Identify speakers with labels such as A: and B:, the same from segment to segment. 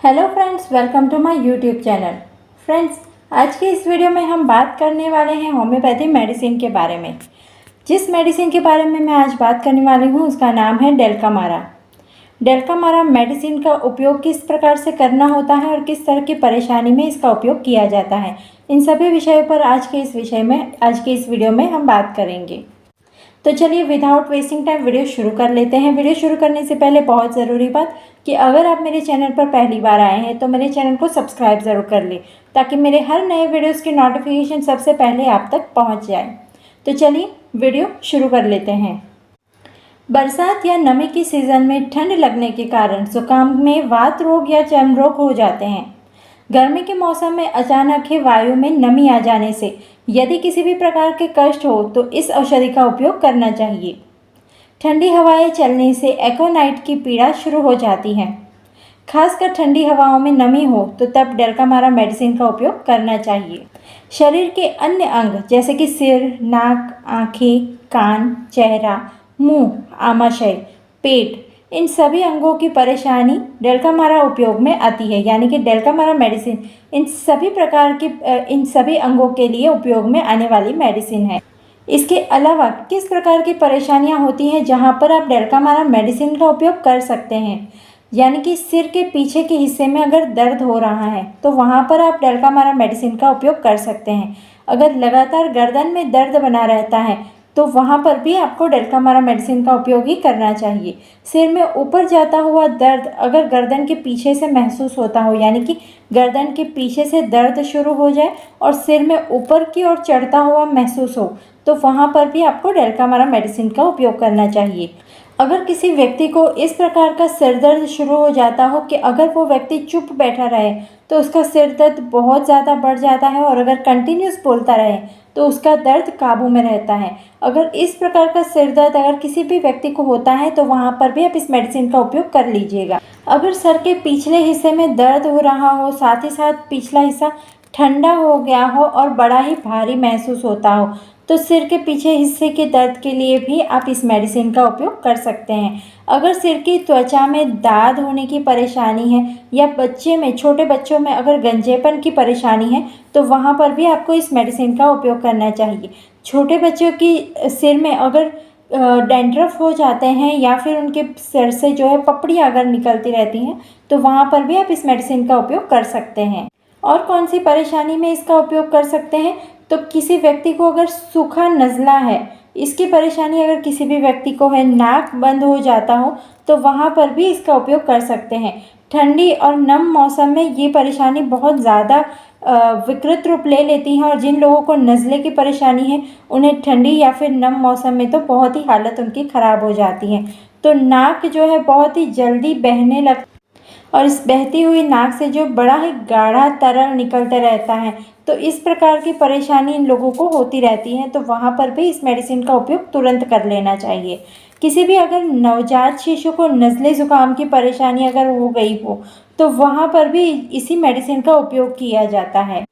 A: Hello friends, welcome to my YouTube channel. Friends, आज की इस वीडियो में हम बात करने वाले हैं होम्योपैथी मेडिसिन के बारे में। जिस मेडिसिन के बारे में मैं आज बात करने वाली हूँ उसका नाम है डेल्कामारा। डेल्कामारा मेडिसिन का उपयोग किस प्रकार से करना होता है और किस तरह की परेशानी में इसका उपयोग किया जाता है, इन सभी विषयों पर आज के इस वीडियो में हम बात करेंगे। तो चलिए विदाउट वेस्टिंग टाइम वीडियो शुरू कर लेते हैं। वीडियो शुरू करने से पहले बहुत ज़रूरी बात कि अगर आप मेरे चैनल पर पहली बार आए हैं तो मेरे चैनल को सब्सक्राइब ज़रूर कर लें ताकि मेरे हर नए वीडियोस की नोटिफिकेशन सबसे पहले आप तक पहुंच जाए। तो चलिए वीडियो शुरू कर लेते हैं। बरसात या नमी की सीज़न में ठंड लगने के कारण जुकाम में वात रोग या चर्म रोग हो जाते हैं। गर्मी के मौसम में अचानक ही वायु में नमी आ जाने से यदि किसी भी प्रकार के कष्ट हो तो इस औषधि का उपयोग करना चाहिए। ठंडी हवाएं चलने से एकोनाइट की पीड़ा शुरू हो जाती है। खासकर ठंडी हवाओं में नमी हो तो तब डेल्कामारा मेडिसिन का उपयोग करना चाहिए। शरीर के अन्य अंग जैसे कि सिर, नाक, आँखें, कान, चेहरा, मुंह, आमाशय, पेट, इन सभी अंगों की परेशानी डेल्कामारा उपयोग में आती है। यानी कि डेल्कामारा मेडिसिन इन सभी अंगों के लिए उपयोग में आने वाली मेडिसिन है। इसके अलावा किस प्रकार की परेशानियां होती हैं जहां पर आप डेल्कामारा मेडिसिन का उपयोग कर सकते हैं, यानी कि सिर के पीछे के हिस्से में अगर दर्द हो रहा है तो वहां पर आप डेल्कामारा मेडिसिन का उपयोग कर सकते हैं। अगर लगातार गर्दन में दर्द बना रहता है तो वहाँ पर भी आपको डेल्कामारा मेडिसिन का उपयोग ही करना चाहिए। सिर में ऊपर जाता हुआ दर्द अगर गर्दन के पीछे से महसूस होता हो, यानी कि गर्दन के पीछे से दर्द शुरू हो जाए और सिर में ऊपर की ओर चढ़ता हुआ महसूस हो तो वहाँ पर भी आपको डेल्कामारा मेडिसिन का उपयोग करना चाहिए। अगर किसी व्यक्ति को इस प्रकार का सिर दर्द शुरू हो जाता हो कि अगर वो व्यक्ति चुप बैठा रहे तो उसका सिर दर्द बहुत ज़्यादा बढ़ जाता है और अगर कंटिन्यूस बोलता रहे तो उसका दर्द काबू में रहता है। अगर इस प्रकार का सिर दर्द अगर किसी भी व्यक्ति को होता है तो वहाँ पर भी आप इस मेडिसिन का उपयोग कर लीजिएगा। अगर सर के पिछले हिस्से में दर्द हो रहा हो, साथ ही साथ पिछला हिस्सा ठंडा हो गया हो और बड़ा ही भारी महसूस होता हो तो सिर के पीछे हिस्से के दर्द के लिए भी आप इस मेडिसिन का उपयोग कर सकते हैं। अगर सिर की त्वचा में दाद होने की परेशानी है या छोटे बच्चों में अगर गंजेपन की परेशानी है तो वहाँ पर भी आपको इस मेडिसिन का उपयोग करना चाहिए। छोटे बच्चों की सिर में अगर डैंड्रफ हो जाते हैं या फिर उनके सिर से जो है पपड़ियाँ अगर निकलती रहती हैं तो वहाँ पर भी आप इस मेडिसिन का उपयोग कर सकते हैं। और कौन सी परेशानी में इसका उपयोग कर सकते हैं, तो किसी व्यक्ति को अगर सूखा नज़ला है, इसकी परेशानी अगर किसी भी व्यक्ति को है, नाक बंद हो जाता हो तो वहाँ पर भी इसका उपयोग कर सकते हैं। ठंडी और नम मौसम में ये परेशानी बहुत ज़्यादा विकृत रूप ले लेती हैं और जिन लोगों को नज़ले की परेशानी है उन्हें ठंडी या फिर नम मौसम में तो बहुत ही हालत उनकी ख़राब हो जाती है। तो नाक जो है बहुत ही जल्दी बहने लग और इस बहती हुई नाक से जो बड़ा ही गाढ़ा तरल निकलता रहता है तो इस प्रकार की परेशानी इन लोगों को होती रहती है तो वहाँ पर भी इस मेडिसिन का उपयोग तुरंत कर लेना चाहिए। किसी भी अगर नवजात शिशु को नज़ले ज़ुकाम की परेशानी अगर हो गई हो तो वहाँ पर भी इसी मेडिसिन का उपयोग किया जाता है।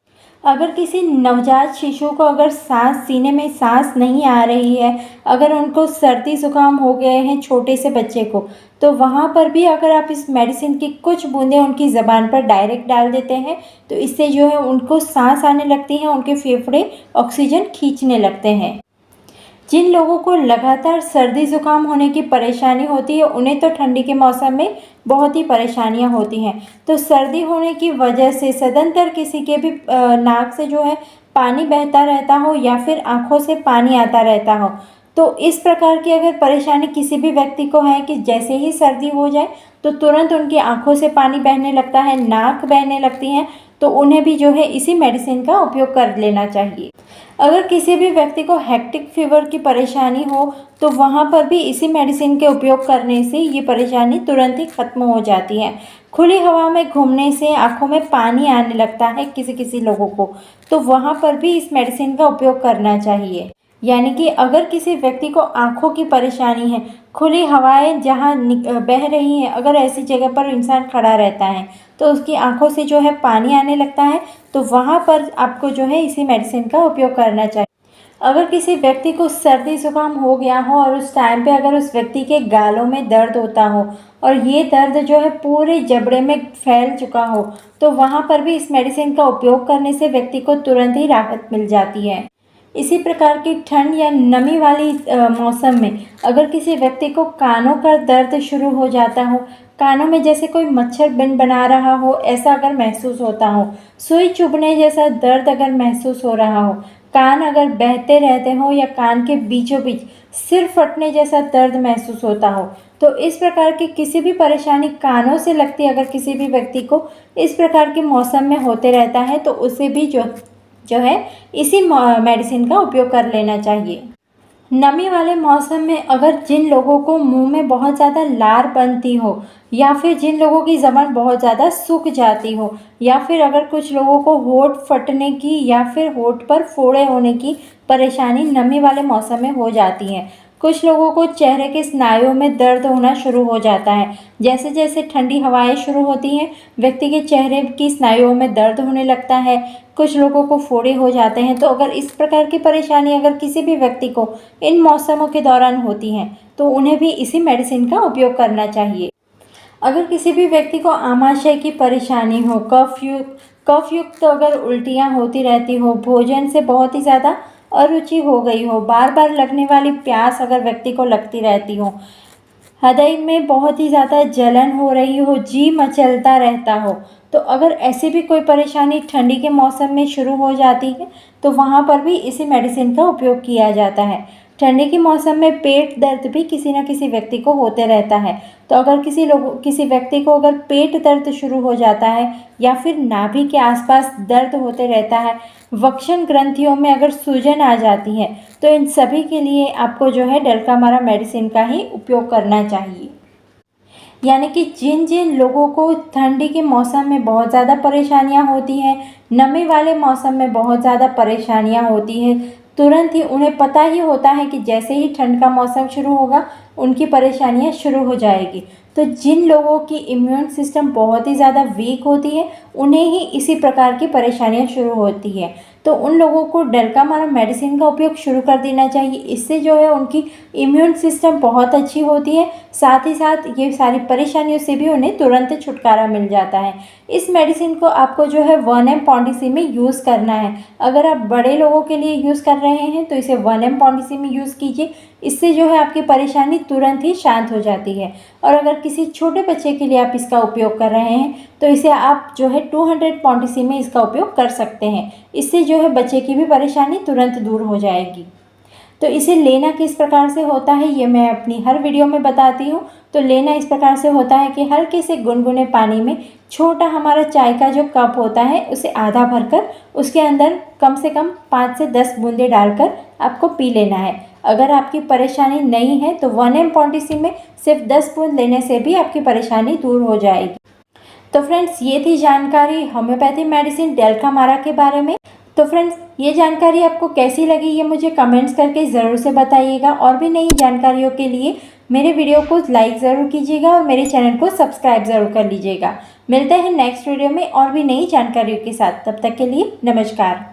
A: अगर किसी नवजात शिशु को अगर सीने में सांस नहीं आ रही है, अगर उनको सर्दी ज़ुकाम हो गए हैं छोटे से बच्चे को, तो वहाँ पर भी अगर आप इस मेडिसिन की कुछ बूंदें उनकी ज़बान पर डायरेक्ट डाल देते हैं तो इससे जो है उनको सांस आने लगती है, उनके फेफड़े ऑक्सीजन खींचने लगते हैं। जिन लोगों को लगातार सर्दी ज़ुकाम होने की परेशानी होती है उन्हें तो ठंडी के मौसम में बहुत ही परेशानियां होती हैं। तो सर्दी होने की वजह से सदंतर किसी के भी नाक से जो है पानी बहता रहता हो या फिर आँखों से पानी आता रहता हो तो इस प्रकार की अगर परेशानी किसी भी व्यक्ति को है कि जैसे ही सर्दी हो जाए तो तुरंत उनकी आँखों से पानी बहने लगता है, नाक बहने लगती हैं, तो उन्हें भी जो है इसी मेडिसिन का उपयोग कर लेना चाहिए। अगर किसी भी व्यक्ति को हेक्टिक फीवर की परेशानी हो तो वहाँ पर भी इसी मेडिसिन के उपयोग करने से ये परेशानी तुरंत ही ख़त्म हो जाती है। खुली हवा में घूमने से आँखों में पानी आने लगता है किसी किसी लोगों को, तो वहाँ पर भी इस मेडिसिन का उपयोग करना चाहिए। यानी कि अगर किसी व्यक्ति को आँखों की परेशानी है, खुली हवाएं जहाँ बह रही हैं, अगर ऐसी जगह पर इंसान खड़ा रहता है तो उसकी आँखों से जो है पानी आने लगता है तो वहाँ पर आपको जो है इसी मेडिसिन का उपयोग करना चाहिए। अगर किसी व्यक्ति को सर्दी जुकाम हो गया हो और उस टाइम पे अगर उस व्यक्ति के गालों में दर्द होता हो और ये दर्द जो है पूरे जबड़े में फैल चुका हो, तो वहाँ पर भी इस मेडिसिन का उपयोग करने से व्यक्ति को तुरंत ही राहत मिल जाती है। इसी प्रकार की ठंड या नमी वाली मौसम में अगर किसी व्यक्ति को कानों का दर्द शुरू हो जाता हो, कानों में जैसे कोई मच्छर बिन बना रहा हो ऐसा अगर महसूस होता हो, सुई चुभने जैसा दर्द अगर महसूस हो रहा हो, कान अगर बहते रहते हो या कान के बीचों बीच सिर फटने जैसा दर्द महसूस होता हो, तो इस प्रकार की किसी भी परेशानी कानों से लगती अगर किसी भी व्यक्ति को इस प्रकार के मौसम में होते रहता है, तो उसे भी जो है इसी मेडिसिन का उपयोग कर लेना चाहिए। नमी वाले मौसम में अगर जिन लोगों को मुंह में बहुत ज़्यादा लार बनती हो या फिर जिन लोगों की ज़बान बहुत ज़्यादा सूख जाती हो या फिर अगर कुछ लोगों को होंठ फटने की या फिर होंठ पर फोड़े होने की परेशानी नमी वाले मौसम में हो जाती है। कुछ लोगों को चेहरे के स्नायुओं में दर्द होना शुरू हो जाता है। जैसे जैसे ठंडी हवाएं शुरू होती हैं, व्यक्ति के चेहरे की स्नायुओं में दर्द होने लगता है। कुछ लोगों को फोड़े हो जाते हैं। तो अगर इस प्रकार की परेशानी अगर किसी भी व्यक्ति को इन मौसमों के दौरान होती हैं, तो उन्हें भी इसी मेडिसिन का उपयोग करना चाहिए। अगर किसी भी व्यक्ति को आमाशय की परेशानी हो, कफ युक्त अगर उल्टियाँ होती रहती हो, भोजन से बहुत ही ज़्यादा अरुचि हो गई हो, बार बार लगने वाली प्यास अगर व्यक्ति को लगती रहती हो, हृदय में बहुत ही ज़्यादा जलन हो रही हो, जी मचलता रहता हो, तो अगर ऐसी भी कोई परेशानी ठंडी के मौसम में शुरू हो जाती है, तो वहाँ पर भी इसी मेडिसिन का उपयोग किया जाता है। ठंडी के मौसम में पेट दर्द भी किसी न किसी व्यक्ति को होते रहता है। तो अगर किसी व्यक्ति को अगर पेट दर्द शुरू हो जाता है या फिर नाभि के आसपास दर्द होते रहता है, वक्षण ग्रंथियों में अगर सूजन आ जाती है, तो इन सभी के लिए आपको जो है डेल्कामारा मेडिसिन का ही उपयोग करना चाहिए। यानी कि जिन जिन लोगों को ठंडी के मौसम में बहुत ज़्यादा परेशानियां होती हैं, नमी वाले मौसम में बहुत ज़्यादा परेशानियां होती हैं, तुरंत ही उन्हें पता ही होता है कि जैसे ही ठंड का मौसम शुरू होगा उनकी परेशानियां शुरू हो जाएगी। तो जिन लोगों की इम्यून सिस्टम बहुत ही ज़्यादा वीक होती है, उन्हें ही इसी प्रकार की परेशानियां शुरू होती है। तो उन लोगों को डेल्कामारा मेडिसिन का उपयोग शुरू कर देना चाहिए। इससे जो है उनकी इम्यून सिस्टम बहुत अच्छी होती है, साथ ही साथ ये सारी परेशानियों से भी उन्हें तुरंत छुटकारा मिल जाता है। इस मेडिसिन को आपको जो है 1 mPONDC में यूज़ करना है। अगर आप बड़े लोगों के लिए यूज़ कर रहे हैं तो इसे 1 mPONDC में यूज़ कीजिए। इससे जो है आपकी परेशानी तुरंत ही शांत हो जाती है। और अगर किसी छोटे बच्चे के लिए आप इसका उपयोग कर रहे हैं तो इसे आप जो है 200 mPONDC में इसका उपयोग कर सकते हैं। इससे जो है बच्चे की भी परेशानी तुरंत दूर हो जाएगी। तो इसे लेना किस प्रकार से होता है ये मैं अपनी हर वीडियो में बताती हूँ। तो लेना इस प्रकार से होता है कि हल्के से गुनगुने पानी में छोटा हमारा चाय का जो कप होता है उसे आधा भरकर उसके अंदर कम से कम 5 से 10 बूंदे डालकर आपको पी लेना है। अगर आपकी परेशानी नहीं है तो 1 mPONDC में सिर्फ 10 बूंद लेने से भी आपकी परेशानी दूर हो जाएगी। तो फ्रेंड्स, ये थी जानकारी होम्योपैथी मेडिसिन डेल्कामारा के बारे में। तो फ्रेंड्स, ये जानकारी आपको कैसी लगी ये मुझे कमेंट्स करके ज़रूर से बताइएगा। और भी नई जानकारियों के लिए मेरे वीडियो को लाइक ज़रूर कीजिएगा और मेरे चैनल को सब्सक्राइब ज़रूर कर लीजिएगा। मिलते हैं नेक्स्ट वीडियो में और भी नई जानकारियों के साथ। तब तक के लिए नमस्कार।